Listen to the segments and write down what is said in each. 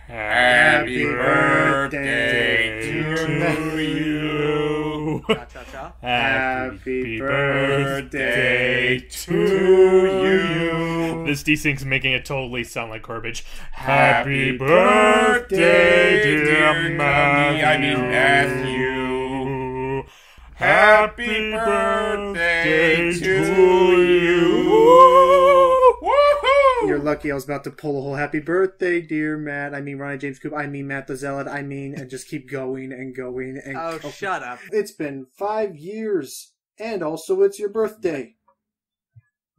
Happy birthday to you. Cha-cha-cha. Happy birthday to you. This desync's making it totally sound like garbage. Happy birthday, dear Matthew. Happy birthday to you. Woohoo! You're lucky I was about to pull a whole happy birthday, dear Matt. I mean, Ronnie James Coop. I mean, Matt the Zealot. I mean, and just keep going and going. And Oh, shut up. It's been 5 years, and also it's your birthday.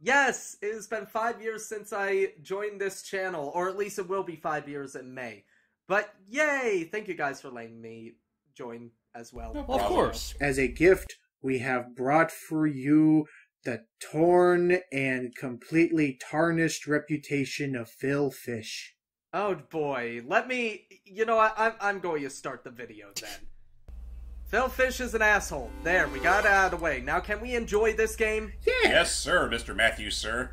Yes, it has been 5 years since I joined this channel, or at least it will be 5 years in May. But yay! Thank you guys for letting me join as well. Well, of course. As a gift, we have brought for you the torn and completely tarnished reputation of Phil Fish. Oh boy, let me... You know what, I'm going to start the video then. Phil Fish is an asshole. There, we got it out of the way. Now can we enjoy this game? Yeah! Yes, sir, Mr. Matthews, sir.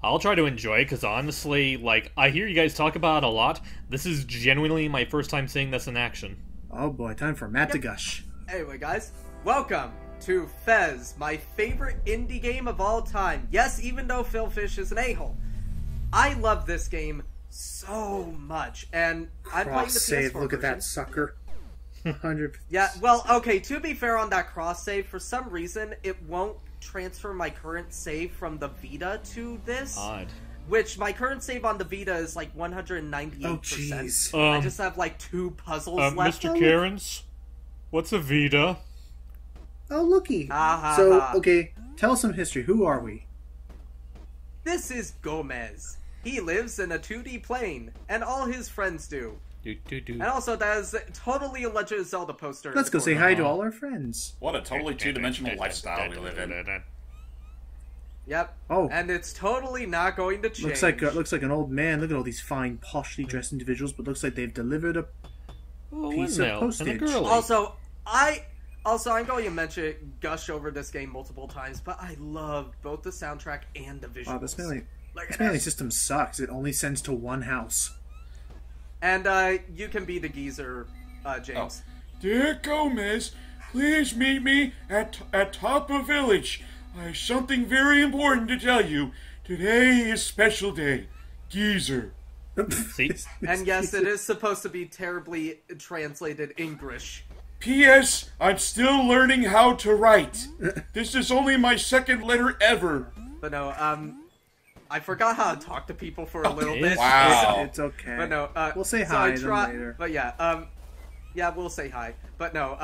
I'll try to enjoy it, because honestly, like, I hear you guys talk about it a lot. This is genuinely my first time seeing this in action. Oh boy, time for Matt to gush. Anyway, guys, welcome to Fez, my favorite indie game of all time. Yes, even though Phil Fish is an a-hole. I love this game so much, and I'm playing the PS4 Cross-save, look at version. that sucker. 100. Yeah, well, okay, to be fair on that cross-save, for some reason, it won't transfer my current save from the Vita to this. Odd. Which, my current save on the Vita is like 198%. Oh, jeez. I just have like 2 puzzles left. Mr. Cairns, what's a Vita? Oh, looky. So, okay, tell us some history. Who are we? This is Gomez. He lives in a 2D plane, and all his friends do. And also, that is totally a Legend of Zelda poster. Let's go say hi to all our friends. What a totally two-dimensional lifestyle we live in. Yep. Oh. And it's totally not going to change. Looks like an old man. Look at all these fine, poshly dressed individuals, but looks like they've delivered a piece of postage. Also, I'm going to gush over this game multiple times, but I love both the soundtrack and the visuals. Wow, this mailing system sucks. It only sends to one house. And you can be the geezer, James. Oh. Dear Gomez, please meet me at top of village. I have something very important to tell you. Today is special day. Geezer. See? And yes, it is supposed to be terribly translated English. P.S. I'm still learning how to write. This is only my second letter ever. But no, I forgot how to talk to people for a little bit. Wow. It's okay. But no, we'll say so hi I to them later. But yeah, yeah, we'll say hi. But no,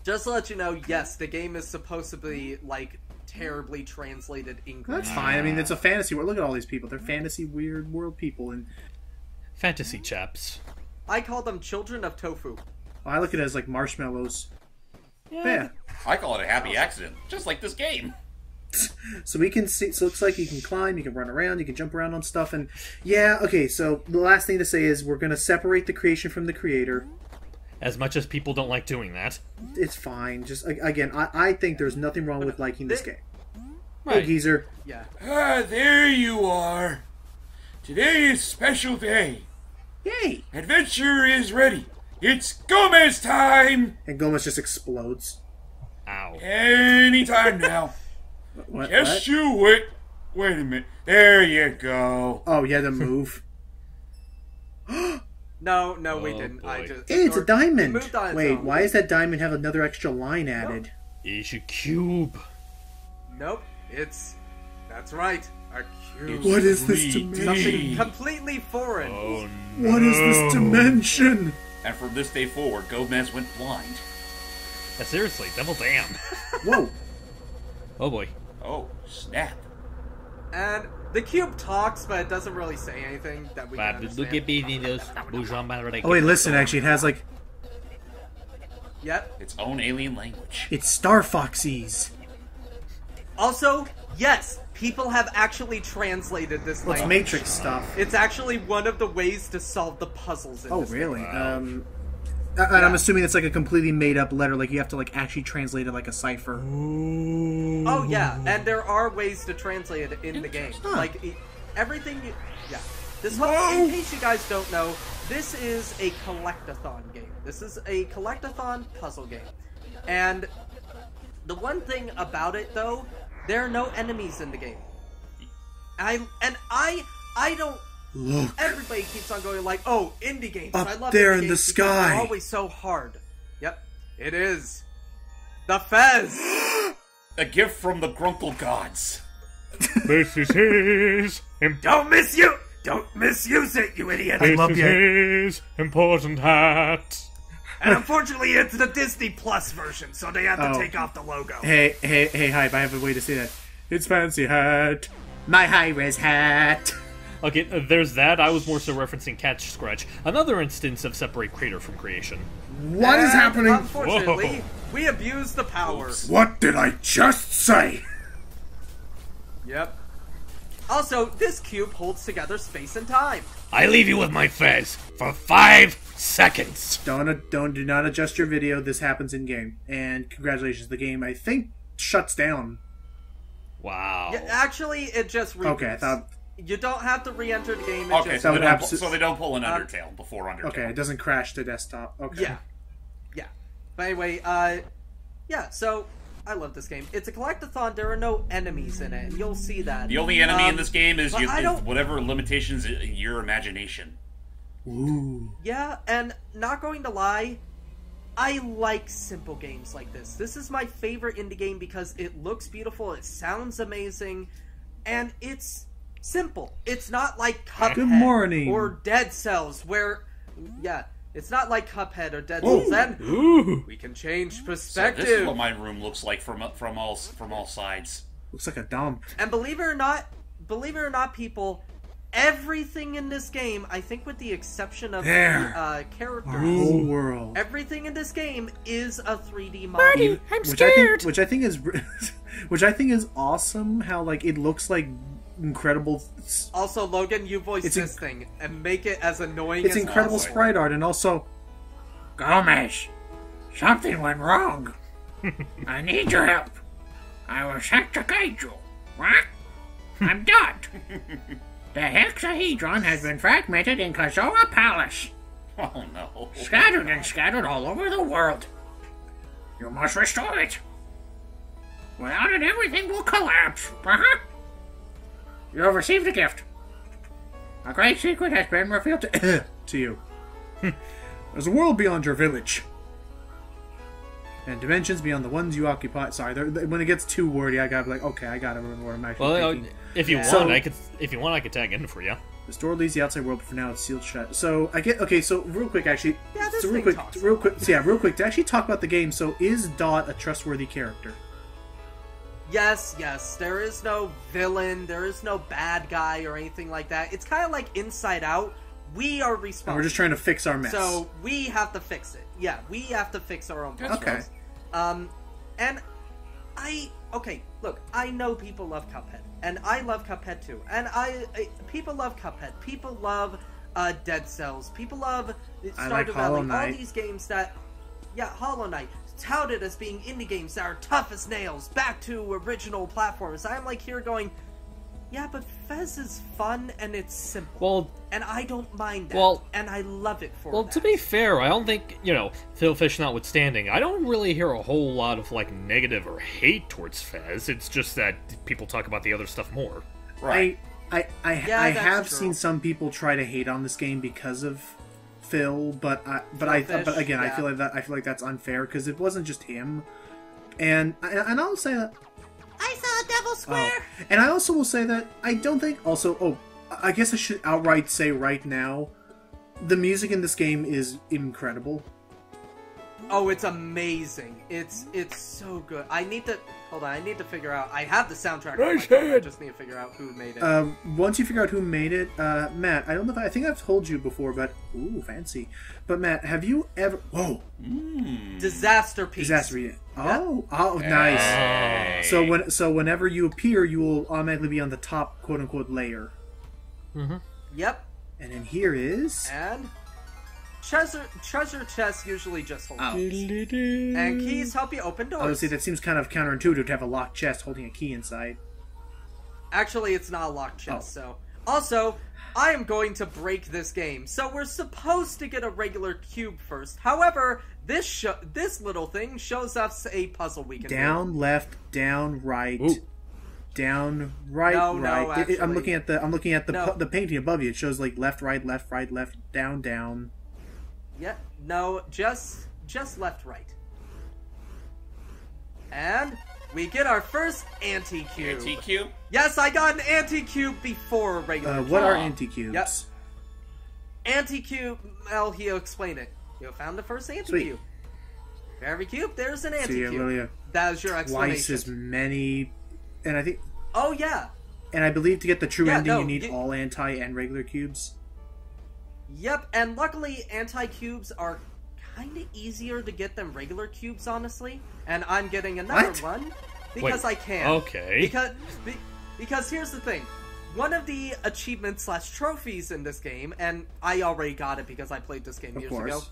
just to let you know, yes, the game is supposed to be, like, terribly translated English. That's fine. I mean, it's a fantasy world. Look at all these people. They're fantasy, weird world people. And Fantasy chaps. I call them children of tofu. I look at it as like marshmallows. Yeah. I call it a happy accident, just like this game. So we can see. So it looks like you can climb, you can run around, you can jump around on stuff, and yeah. Okay. So the last thing to say is we're gonna separate the creation from the creator. As much as people don't like doing that. It's fine. Just again, I think there's nothing wrong with liking this game. Right. Oh, geezer. Yeah. Ah, there you are. Today is special day. Yay! Adventure is ready. It's Gomez time. And Gomez just explodes. Ow. Anytime now. What? Yes, you wait. Wait a minute. There you go. Oh, you had to move. No, we Oh, didn't. boy. I just. Hey, it's a diamond. It moved on its Wait, own. why does that diamond have another extra line added? It's a cube. Nope. That's right. A cube. What is this 3D. dimension? Completely foreign. Oh no. What is this dimension? And from this day forward, Gomez went blind. Yeah, seriously, double damn. Whoa. Oh boy. Oh, snap. And the cube talks, but it doesn't really say anything that we can understand. Oh wait, listen. Actually, it has like Yep. Its own alien language. it's Star Foxies. Also, yes, people have actually translated this Well, it's language. Matrix stuff. It's actually one of the ways to solve the puzzles in Oh this really? game. And I'm assuming it's like a completely made up letter. Like you have to like actually translate it like a cipher. Oh yeah, and there are ways to translate it in the game. Huh. Like everything. Yeah. In case you guys don't know, this is a collectathon game. This is a collectathon puzzle game. And the one thing about it, though, there are no enemies in the game. I don't... Look. Everybody keeps on going like, oh, indie games. Up I love there indie in the games because sky. they're always so hard. Yep, it is. The Fez! A gift from the Grunkle gods. This is his. Don't misuse it, you idiot! This love is you. his important hat. And unfortunately, it's the Disney Plus version, so they have to take off the logo. Hey, Hype, I have a way to say that. It's fancy hat. My high-res hat. Okay, there's that. I was more so referencing Catch Scratch, another instance of separate creator from creation. What is happening? Unfortunately, Whoa. we abuse the power. What did I just say? Yep. Also, this cube holds together space and time. I leave you with my Fez for 5 seconds. Do not adjust your video. This happens in game. And congratulations, the game I think shuts down. Wow. Yeah, actually, it just reboots. Okay, I thought. You don't have to re-enter the game. It Okay, just... so would they don't pull an Undertale before Undertale. Okay, it doesn't crash the desktop. Okay. Yeah. But anyway, yeah, so I love this game. It's a collectathon. There are no enemies in it, and you'll see that. The only enemy in this game is, but I don't- whatever limitations in your imagination. Ooh. Yeah, and not going to lie, I like simple games like this. This is my favorite indie game because it looks beautiful, it sounds amazing, and it's simple. It's not like Cuphead Good morning. or Dead Cells, where, yeah, it's not like Cuphead or Dead Cells. And Ooh. we can change So perspective. this is what my room looks like from all sides. Looks like a dump. And believe it or not, people, everything in this game, I think with the exception of There. the characters, Our whole world. everything in this game is a 3D model. I'm Which I think is, which I think is awesome. How like it looks like incredible. Also, Logan, you voice It's this thing and make it as annoying It's as incredible possible. sprite art, and also Gomez, something went wrong. I need your help. I was sent to guide you. What? I'm Dot. The hexahedron has been fragmented in Kazoa Palace, Oh no. scattered all over the world. You must restore it. Without it, everything will collapse. You have received a gift. A great secret has been revealed to... to you. There's a world beyond your village, and dimensions beyond the ones you occupy. Sorry, when it gets too wordy, I gotta be like, okay, I gotta remember what I'm actually Well, thinking. if you Yeah. want, I could tag in for you. This door leads the outside world, but for now it's sealed shut. So I get okay. So real quick, actually, Yeah, this so thing talks. real quick to actually talk about the game. So is Dot a trustworthy character? Yes, there is no villain, there is no bad guy or anything like that. It's kind of like Inside Out. We are responsible. And we're just trying to fix our mess. So we have to fix it. Yeah, we have to fix our own problems. Okay. And okay, look, I know people love Cuphead, and I love Cuphead too. And people love Cuphead. People love Dead Cells. People love like Stardew Hollow Valley. Knight. All these games that, yeah, Hollow Knight, touted as being indie games that are tough as nails, back to original platforms. I'm like here going, yeah, but Fez is fun and it's simple. Well, and I don't mind that. Well- and I love it for well, that. to be fair, I don't think, Phil Fish notwithstanding, I don't really hear a whole lot of, negative or hate towards Fez. It's just that people talk about the other stuff more. Right. I that's have true. seen some people try to hate on this game because of Phil, but Fish, again, I yeah. feel like that's unfair because it wasn't just him, and I'll say that. I saw a devil square. And I also will say that I don't think also. Oh, I guess I should outright say right now, the music in this game is incredible. Oh, it's amazing. It's so good. I need to figure out. I have the soundtrack. On my phone. I just need to figure out who made it. Once you figure out who made it, Matt, I don't know if I think I've told you before, but ooh, fancy. But Matt, have you ever? Whoa, Disaster Piece. disaster! Oh, nice. Hey. So whenever you appear, you will automatically be on the top quote unquote layer. Yep. And then here is. And treasure chests usually just hold Oh. keys. And keys help you open doors. Honestly, that seems kind of counterintuitive to have a locked chest holding a key inside. Actually, it's not a locked chest. Oh. So also, I am going to break this game. So we're supposed to get a regular cube first. However, this little thing shows us a puzzle we can Down, do. left, down, right, Ooh. down, right, No, right. actually, I'm looking at the no. the painting above you. It shows like left, right, down, down. Yeah, no, just left, right. And we get our first anti-cube. Anti-cube? Yes, I got an anti-cube before a regular What cube. are anti-cubes? Yep. Anti-cube, well, he'll explain it. You found the first anti-cube. For every cube, there's an So anti-cube. you really That is your twice explanation. as many, and I think, Oh, yeah. and I believe to get the true Yeah, ending, no, you need you- all anti and regular cubes. Yep, and luckily, anti-cubes are kind of easier to get than regular cubes, honestly. And I'm getting another What? one because Wait, I can. okay. Because here's the thing. One of the achievements / trophies in this game, and I already got it because I played this game Of years course. ago,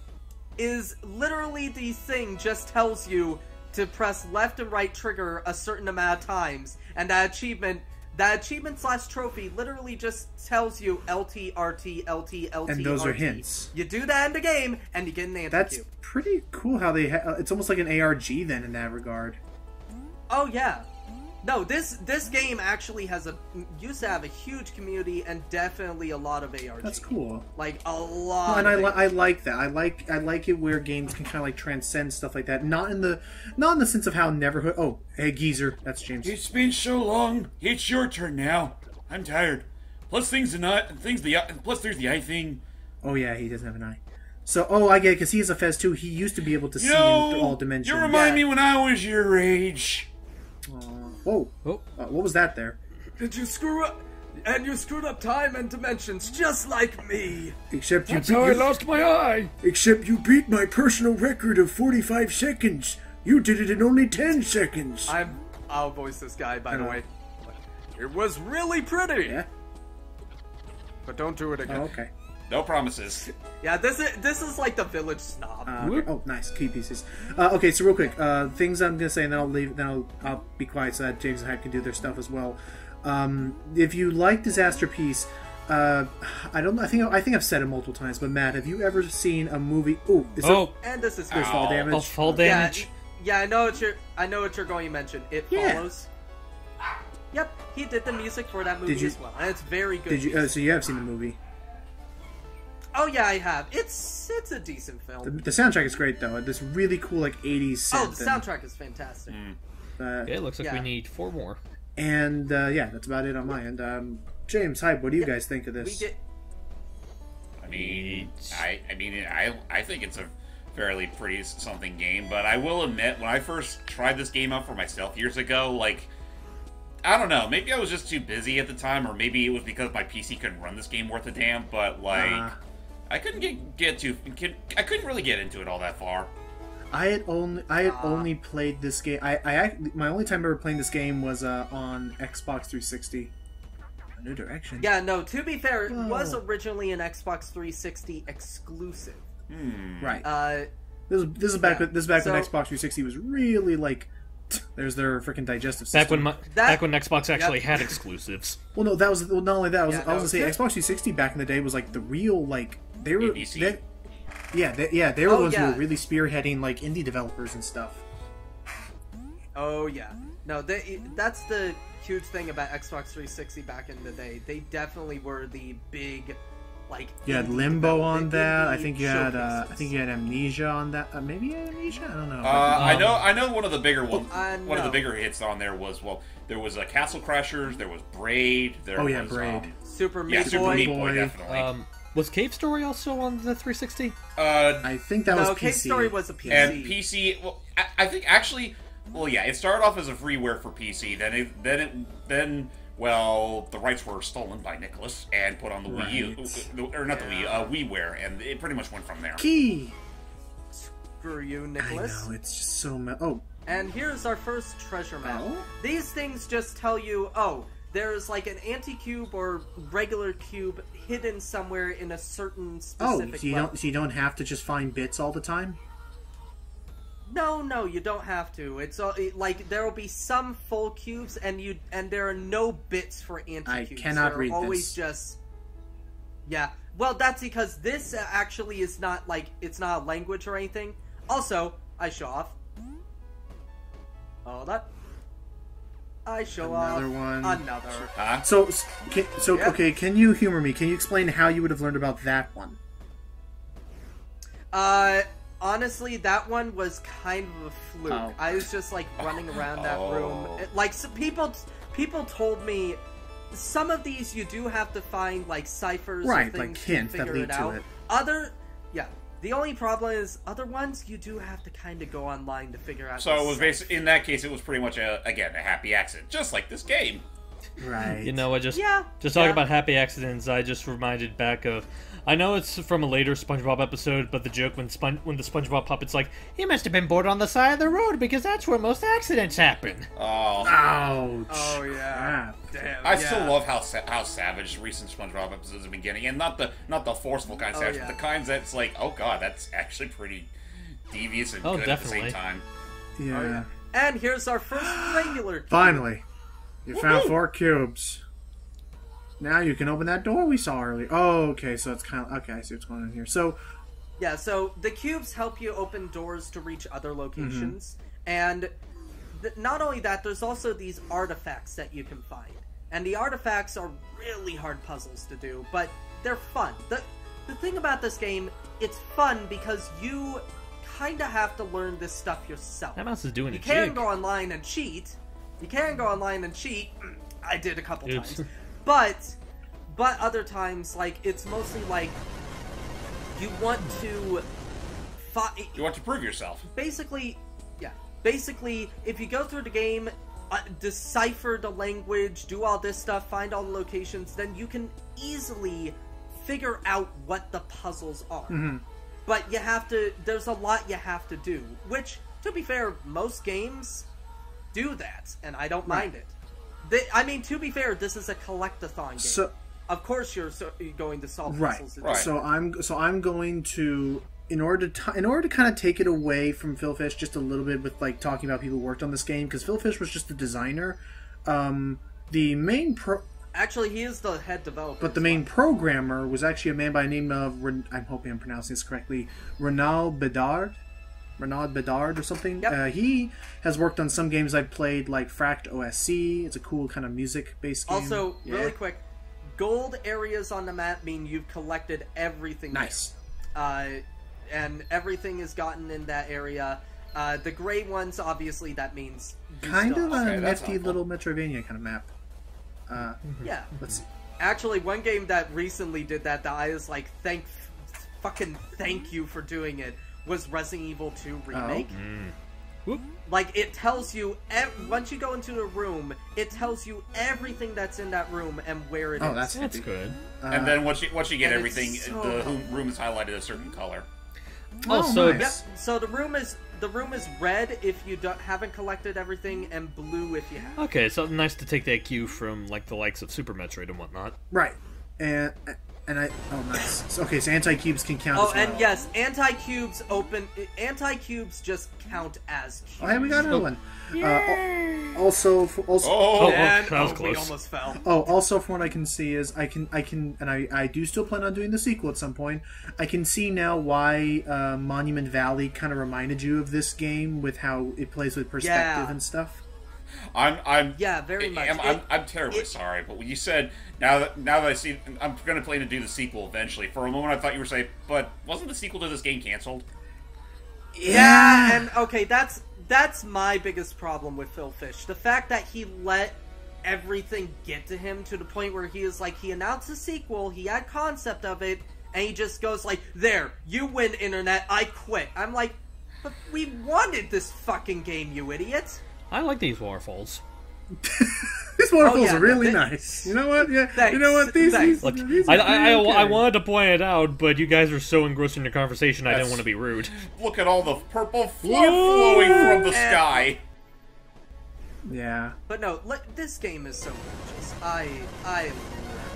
is literally the thing just tells you to press left and right trigger a certain amount of times, and that achievement / trophy literally just tells you LT, RT, LT, LT, And those are RT. hints. You do that in the game, and you get an That's anti-cube. pretty cool how they. It's almost like an ARG then in that regard. Oh yeah. No, this game actually used to have a huge community and definitely a lot of ARG. That's cool. Like a lot. And of I like that. I like it where games can kind of like transcend stuff like that. Not in the sense of how Neverhood. Oh, hey geezer, that's James. It's been so long. It's your turn now. I'm tired. Plus there's the eye thing. Oh yeah, he doesn't have an eye. So I get it because he is a Fez too. He used to be able to see in all dimensions. You remind me when I was your age. Whoa! Oh. What was that there? Did you screw up? And you screwed up time and dimensions just like me. Except you That's how I lost my eye. Except you beat my personal record of 45 seconds. You did it in only 10 seconds. I'll voice this guy, by the Oh. way. It was really pretty. Yeah. But don't do it again. Oh, okay. No promises. Yeah, this is like the village snob. Okay. Oh, nice key pieces. Okay, so real quick, things I'm gonna say, and then I'll leave. Then I'll be quiet so that James and Hype can do their stuff as well. If you like Disaster Piece, I don't know. I think I've said it multiple times. But Matt, have you ever seen a movie? And this is there's fall damage. Oh, fall damage. Yeah, I know what you're going to mention. It Yeah. follows. Yep, he did the music for that movie Did you- as well, and it's very good. Did you? music. So you have seen the movie? Oh yeah, I have. It's a decent film. The soundtrack is great though. This really cool like 80s synth. Oh, the soundtrack is fantastic. Okay, it looks like we Yeah. need 4 more. And yeah, that's about it on my end. James, Hype, what do you guys think of We this? get I mean, I think it's a fairly pretty something game, but I will admit, when I first tried this game out for myself years ago, like, I don't know, maybe I was just too busy at the time, or maybe it was because my PC couldn't run this game worth a damn, but, like, I couldn't I couldn't really get into it all that far. I had only played this game. My only time ever playing this game was on Xbox 360. A New Direction. Yeah, no, to be fair, it was Whoa. originally an Xbox 360 exclusive. Right. This is back yeah. when Xbox So- 360 was really like. There's their freaking digestive system. Back when Xbox actually had exclusives. Well, no, that was not only that. I was Yeah, gonna say no, Xbox 360 back in the day was like the real like they were. ABC. They were the ones who yeah. were really spearheading like indie developers and stuff. Oh yeah, no, that's the huge thing about Xbox 360 back in the day. They definitely were the big, like. You had indie Limbo on development, that. I indie think you had showcases. Amnesia on that. Maybe you had Amnesia. I don't know. I know one of the bigger ones. One of the no. bigger hits on there was there was Castle Crashers, there was Braid, there was Braid. Super Meat yeah, Boy. Super Meat Boy, Boy. definitely. Was Cave Story also on the 360? I think that was No, PC. Cave Story was a PC. And PC, well, I think actually, well, yeah, it started off as a freeware for PC. Then the rights were stolen by Nicholas and put on the Wii U, or not the Wii, WiiWare, and it pretty much went from there. Key. Screw you, I Nicholas. know it's just so. Oh, And here's our first treasure map. Oh? These things just tell you, there's like an anti-cube or regular cube hidden somewhere in a certain specific level. so you don't have to just find bits all the time. No, you don't have to. It's like there will be some full cubes, and there are no bits for anti-cubes. I cannot They're read always this. just Yeah. Well, that's because this actually is not, like, it's not a language or anything. Also, I show off. Hold up. I show off Another one. another. Huh? Yeah. Okay, can you humor me? Can you explain how you would have learned about that one? Honestly, that one was kind of a fluke. Oh. I was just, like, running around that room. Like, some people told me some of these you do have to find, like, ciphers or Right, things like hints to that figure lead it to out. it. The only problem is, other ones, you do have to kind of go online to figure out. So the it was cipher. basically, in that case, it was pretty much a happy accident, just like this game. Right. You know, just Yeah. talking Yeah. about happy accidents, I just reminded back of. I know it's from a later SpongeBob episode, but the joke when the SpongeBob puppet's like, "He must have been bored on the side of the road because that's where most accidents happen." Oh, Ouch. Oh yeah. Crap. Damn. I yeah. still love how savage recent SpongeBob episodes have been getting, and not the forceful kind of savage, yeah. but the kinds that's like, oh god, that's actually pretty devious and Oh, good definitely. at the same time. Yeah. Oh, yeah. And here's our first regular cube. Finally, you found 4 cubes. Now you can open that door we saw earlier. Oh, okay, so it's kind of... Okay, I see what's going on here. So, Yeah, so the cubes help you open doors to reach other locations, and not only that, there's also these artifacts that you can find. And the artifacts are really hard puzzles to do, but they're fun. The thing about this game, it's fun because you kind of have to learn this stuff yourself. That mouse is doing You a can jig. go online and cheat. I did a couple Oops. times. But other times, like, it's mostly like you want to You want to prove yourself. basically, if you go through the game, decipher the language, do all this stuff, find all the locations, then you can easily figure out what the puzzles are. But there's a lot you have to do, which, to be fair, most games do that, and I don't mind it. To be fair, this is a collectathon game. So, Of course, you're going to solve right. puzzles. Right. So I'm going to, in order to kind of take it away from Phil Fish just a little bit with like talking about people who worked on this game, because Phil Fish was just the designer. The main Actually, he is the head developer. But the main programmer was actually a man by the name of, I'm hoping I'm pronouncing this correctly, Renaud Bedard or something. Yep. He has worked on some games I've played, like Fract OSC. It's a cool kind of music-based game. Also, Yeah. really quick, gold areas on the map mean you've collected everything. Nice. And everything is gotten in that area. The gray ones, obviously, that means you Kind still- of a Okay, that's nifty helpful. little Metroidvania kind of map. Yeah. Let's see. Actually, one game that recently did that I was like, thank you for doing it, was Resident Evil 2 Remake. Whoop. Like, it tells you, once you go into a room, it tells you everything that's in that room and where it is. Oh, that's That's nifty. good. And then once you get and it's everything, so the helpful. room is highlighted a certain color. Also, nice. Yep, so the room is red if you haven't collected everything, and blue if you have. okay, so nice to take that cue from like the likes of Super Metroid and whatnot. Right. And nice. So, okay, so anti-cubes can count Oh, as well. and yes, anti-cubes Anti-cubes just count as cubes. Oh, hey, we got another one. Also, Oh, And that was we close. almost fell. also from what I can see is I do still plan on doing the sequel at some point. I can see now why Monument Valley kind of reminded you of this game with how it plays with perspective Yeah. and stuff. Yeah, very much. I'm terribly sorry, but when you said now that I see, I'm going to plan to do the sequel eventually. For a moment, I thought you were saying, but wasn't the sequel to this game canceled? Yeah, and okay, that's my biggest problem with Phil Fish. The fact that he let everything get to him to the point where he is like, he announced a sequel, he had concept of it, and he just goes like, there, you win, internet, I quit. I'm like, but we wanted this fucking game, you idiot. I like these waterfalls. These waterfalls yeah, are really they- nice. You know what? Yeah. Thanks, You know what? These thanks. Look, these I are okay. wanted to point it out, but you guys are so engrossed in your conversation, I didn't want to be rude. Look at all the purple flood flowing from the sky. Yeah. But no, this game is so gorgeous. I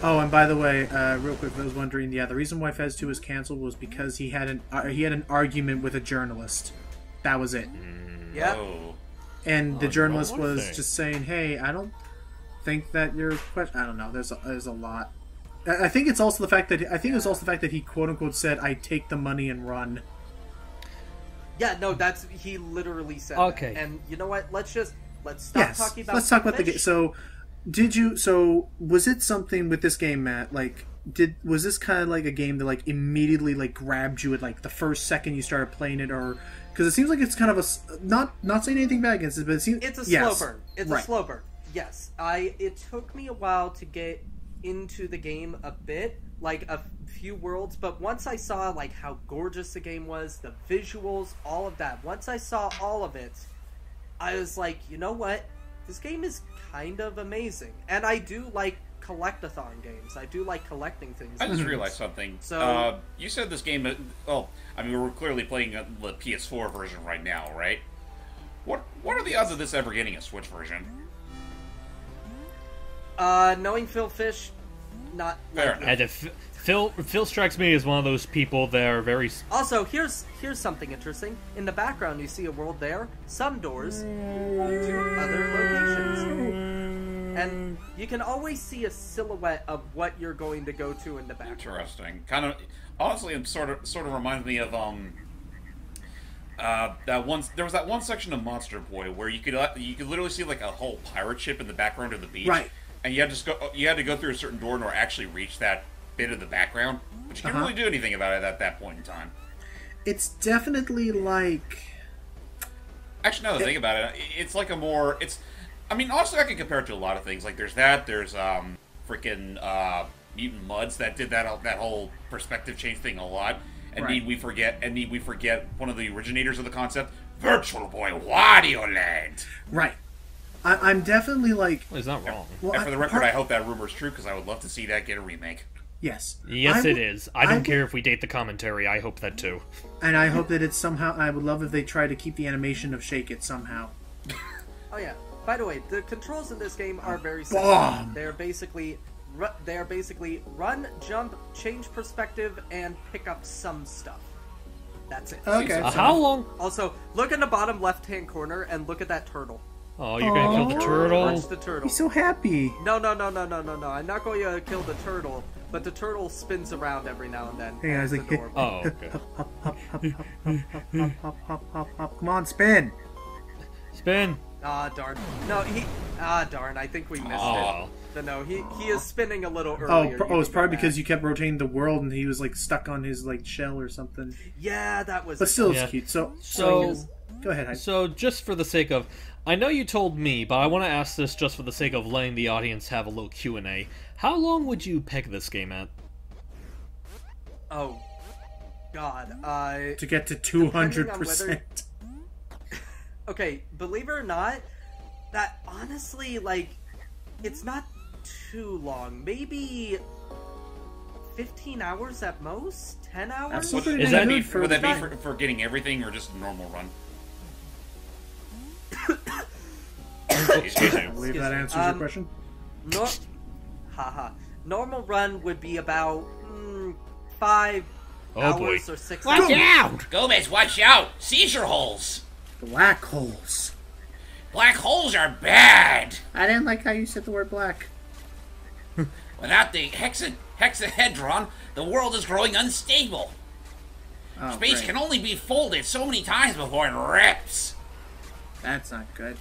Oh, and by the way, real quick, I was wondering. Yeah, the reason why Fez 2 was canceled was because he had an argument with a journalist. That was it. Yep. Oh. And the Oh, journalist one was thing. just saying, "Hey, I don't think that your question." I don't know. There's a lot. I think it's also the fact that he quote unquote said, "I take the money and run." Yeah, no, he literally said Okay. that. And you know what? Let's stop talking about. Let's talk about the Fish. game. So, was it something with this game, Matt? Like, was this kind of like a game that like immediately like grabbed you at like the first second you started playing it, or because it seems like it's kind of not saying anything bad against it, but it seems it's a yes. slow burn. It's Right. a slow burn. Yes, it took me a while to get into the game a bit, like a few worlds, but once I saw like how gorgeous the game was, the visuals, all of that, once I saw all of it, I was like, you know what? This game is kind of amazing. And I do like collectathon games. I do like collecting things. I just realized something. So- you said this game. Well, I mean, we're clearly playing the PS4 version right now, right? What are the odds of this ever getting a Switch version? Knowing Phil Fish, not Fair likely. enough. And if Phil strikes me as one of those people that are very. Also, here's something interesting. In the background, you see a world there. Some doors to other locations, and you can always see a silhouette of what you're going to go to in the background. Interesting. Kind of. Honestly, it sort of reminds me of that one. There was that one section of Monster Boy where you could literally see like a whole pirate ship in the background of the beach, Right. And you had to go through a certain door in order to actually reach that bit of the background, but you couldn't really do anything about it at that point in time. It's definitely like. Actually, now that I think about it, it's like a more. I mean, honestly, I can compare it to a lot of things. Like, there's freaking Mutant Muds that did that whole perspective change thing a lot. And Right. need we forget one of the originators of the concept, Virtual Boy Wario Land. Right. I'm definitely like. Well, he's not wrong. Well, And for the record, I hope that rumor's true because I would love to see that get a remake. Yes. Yes, it would- is. I don't would- care if we date the commentary. I hope that too. And I hope that it's somehow. I would love if they try to keep the animation of Shake It somehow. Oh yeah. By the way, the controls in this game are very simple. Bomb! They're basically run, jump, change perspective, and pick up some stuff. That's it. Okay. How long? Also, look in the bottom left-hand corner and look at that turtle. Oh, you're gonna kill the turtle? Watch the turtle. He's so happy. No. I'm not going to kill the turtle, but the turtle spins around every now and then. Hey, I was It's like, adorable. Oh, okay. Hop, hop, hop. Come on, spin. Spin. Ah, darn. No, darn. I think we missed Oh. it. But no, he is spinning a little Oh, earlier. it's You probably can go because back. you kept rotating the world and he was like stuck on his like shell or something. Yeah, that was. But still, Yeah. it's cute. So So, go ahead. Hyde. so just for the sake of, I know you told me, but I want to ask this just for the sake of letting the audience have a little Q&A. How long would you peg this game at? Oh, God. To get to 200%. Okay, believe it or not, that honestly, like, it's not too long. Maybe 15 hours at most? 10 hours? That's Would, pretty would Is that that- be, good would that for- be for getting everything or just a normal run? Excuse me. I believe that me. answers your question. Normal run would be about 5 Oh, boy. hours or 6 Watch hours. out! Gomez, watch out! Seizure holes! Black holes. Black holes are bad! I didn't like how you said the word black. Without the hexahedron, the world is growing unstable. Oh, Space great. can only be folded so many times before it rips. That's not good.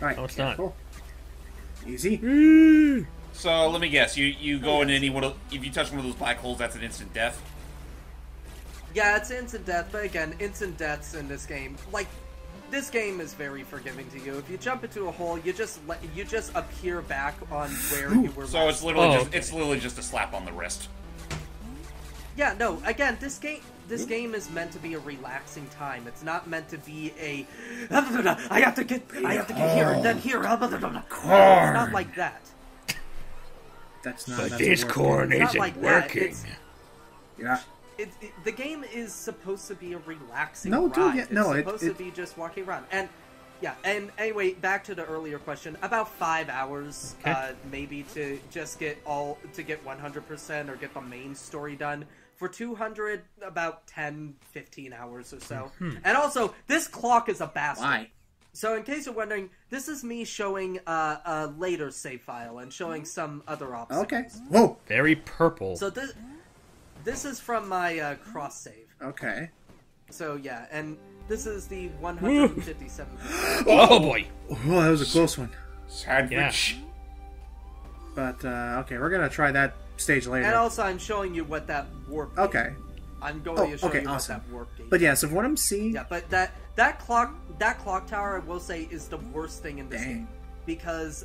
Alright, No, it's not. careful. Easy. So let me guess, you go in any one of, if you touch one of those black holes, that's an instant death. Yeah, it's instant death, but again, instant deaths in this game, like, this game is very forgiving to you. If you jump into a hole, you just appear back on where you were. So last. it's literally Oh, just okay. it's literally just a slap on the wrist. Yeah, no. Again, this game is meant to be a relaxing time. It's not meant to be a. I have to get here and then here. It's not like that. That's not. But that's this a word. corn It's not isn't like that. working. Yeah. The game is supposed to be a relaxing No, ride. dude, yeah, It's no, supposed it- to be just walking around. And yeah, and anyway, back to the earlier question. About 5 hours, Okay. maybe to just get 100% or get the main story done. For 200, about 10, 15 hours or so. And also, this clock is a bastard. Why? So, in case you're wondering, this is me showing a later save file and showing some other obstacles. Okay. Whoa. Very purple. So this is from my cross save. Okay. So yeah, and this is the 157%. Oh boy. Oh, that was a close one. Sandwich. But okay, we're gonna try that stage later. And also, I'm showing you what that warp. Okay. I'm going to show you awesome. what that warp gate. But yeah, so from what I'm seeing, Yeah, but that clock tower, I will say, is the worst thing in this Dang. game because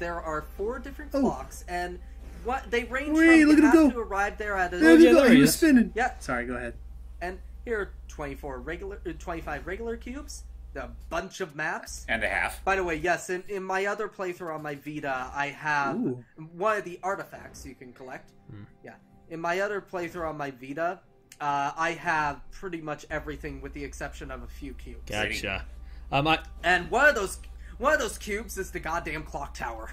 there are 4 different Oh. clocks, and what they range Wait, from look you at him have go. to arrive there at a there you yeah, go. there He he was is. spinning. Yeah. Sorry, go ahead. and here are 25 regular cubes, a bunch of maps. And a half. By the way, yes, in my other playthrough on my Vita, I have Ooh. one of the artifacts you can collect. Yeah. In my other playthrough on my Vita, I have pretty much everything with the exception of a few cubes. Gotcha. And one of those cubes is the goddamn clock tower.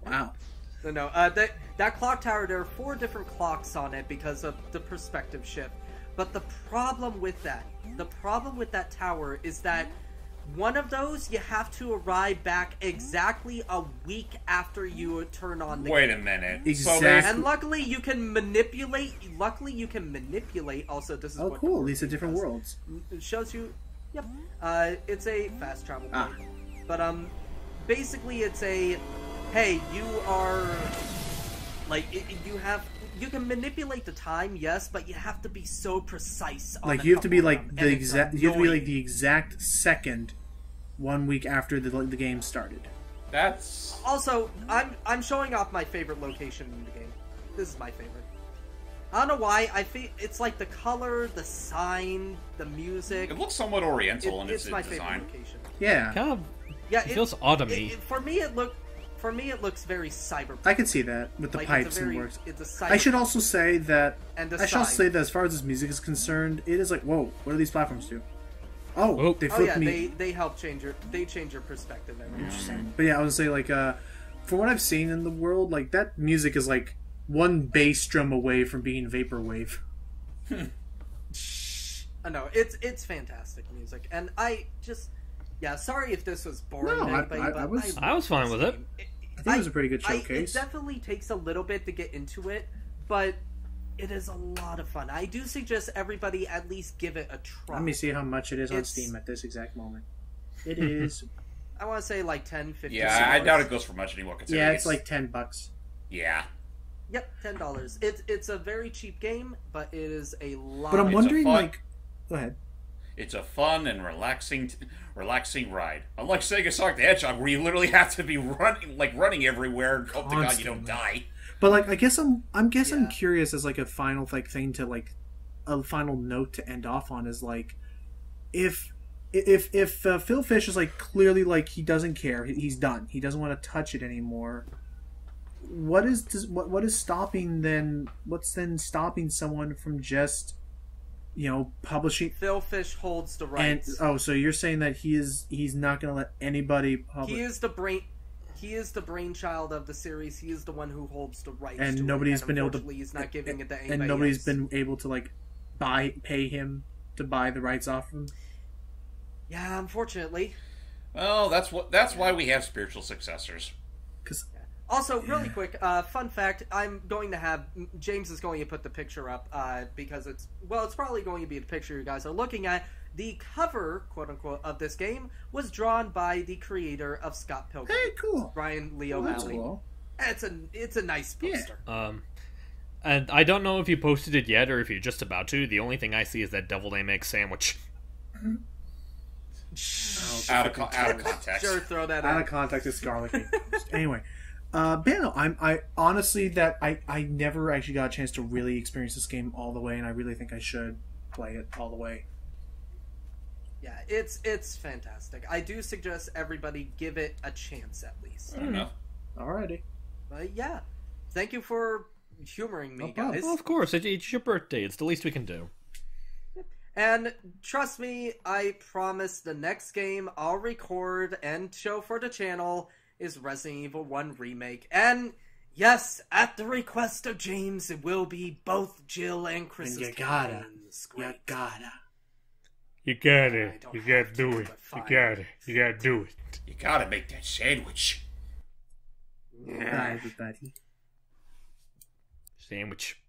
Wow. No, that clock tower, there are 4 different clocks on it because of the perspective shift. But the problem with that tower is that one of those you have to arrive back exactly a week after you turn on the Wait game. a minute. Exactly. And luckily you can manipulate. Also, this is Oh, what cool. the These are different does. worlds. It shows you. Yep. It's a fast travel point. But basically it's a. Hey, you are. Like you can manipulate the time, yes, but you have to be so precise. On Like a you have to be couple of like them, the and it's exact. You have to be like annoying. the exact second, 1 week after the game started. That's... Also, I'm showing off my favorite location in the game. This is my favorite. I don't know why. I feel it's like the color, the sign, the music. It looks somewhat oriental in It's its my design. favorite location. Yeah, kind of. Yeah, It feels autumny. For me, it looks very cyberpunk. I can see that with the Like, pipes it's a very, and works. It's a cyber. I should also say that And the I should also sign. say that as far as this music is concerned, it is like, whoa, what do these platforms do? Oh, Oh. they Oh flipped yeah, me. they help change your perspective. Every But yeah, I would say like, from what I've seen in the world, like that music is like one bass drum away from being vaporwave. No, it's fantastic music, and I just sorry if this was boring. No, to anybody, I but was- I was fine with it. I think it was a pretty good showcase. It definitely takes a little bit to get into it, but it is a lot of fun. I do suggest everybody at least give it a try. Let me see how much it is on It's- Steam at this exact moment. It is, I want to say like 10, 15 Yeah, I doubt it goes for much anymore. Considering yeah, it's like $10. Yeah. Yep, $10. It's a very cheap game, but it is a lot. But I'm of wondering, fun- like, go ahead. It's a fun and relaxing ride. Unlike Sega Sonic the Hedgehog, where you literally have to be running everywhere and hope to God you don't die. But like, I guess I'm Yeah. curious as like a final thing to like a final note to end off on is like if Phil Fish is like clearly like he doesn't care, he's done, he doesn't want to touch it anymore. What is stopping then? What's then stopping someone from just publishing? Phil Fish holds the And rights. so you're saying that he's not going to let anybody publish, He is the brainchild of the series. He is the one who holds the rights. and to nobody's it, been able to. unfortunately, he's not giving it to anybody and nobody's else. been able to like pay him to buy the rights off him. Yeah, unfortunately. Well, that's why we have spiritual successors. Because Also, really quick, fun fact: James is going to put the picture up because it's probably going to be the picture you guys are looking at. The cover, quote unquote, of this game was drawn by the creator of Scott Pilgrim, hey, cool. Brian Lee Well, that's O'Malley. cool. It's a nice poster. And I don't know if you posted it yet or if you're just about to. The only thing I see is that deviled egg sandwich. Out of context. Sure, throw that Out out. of context, it's garlic. Anyway, but no, I honestly that I never actually got a chance to really experience this game all the way, and I really think I should play it all the way. Yeah, it's fantastic. I do suggest everybody give it a chance at least. I don't know. Alrighty. But yeah, thank you for humoring me, No problem. guys. Well, of course, it's your birthday. It's the least we can do. And trust me, I promise the next game I'll record and show for the channel is Resident Evil 1 Remake. And yes, at the request of James, it will be both Jill and Chris's And you gotta. games. You Great. gotta. You gotta. I don't You have gotta to, do it. but You fine. gotta. You gotta do it. You gotta make that sandwich. Bye, everybody. Sandwich.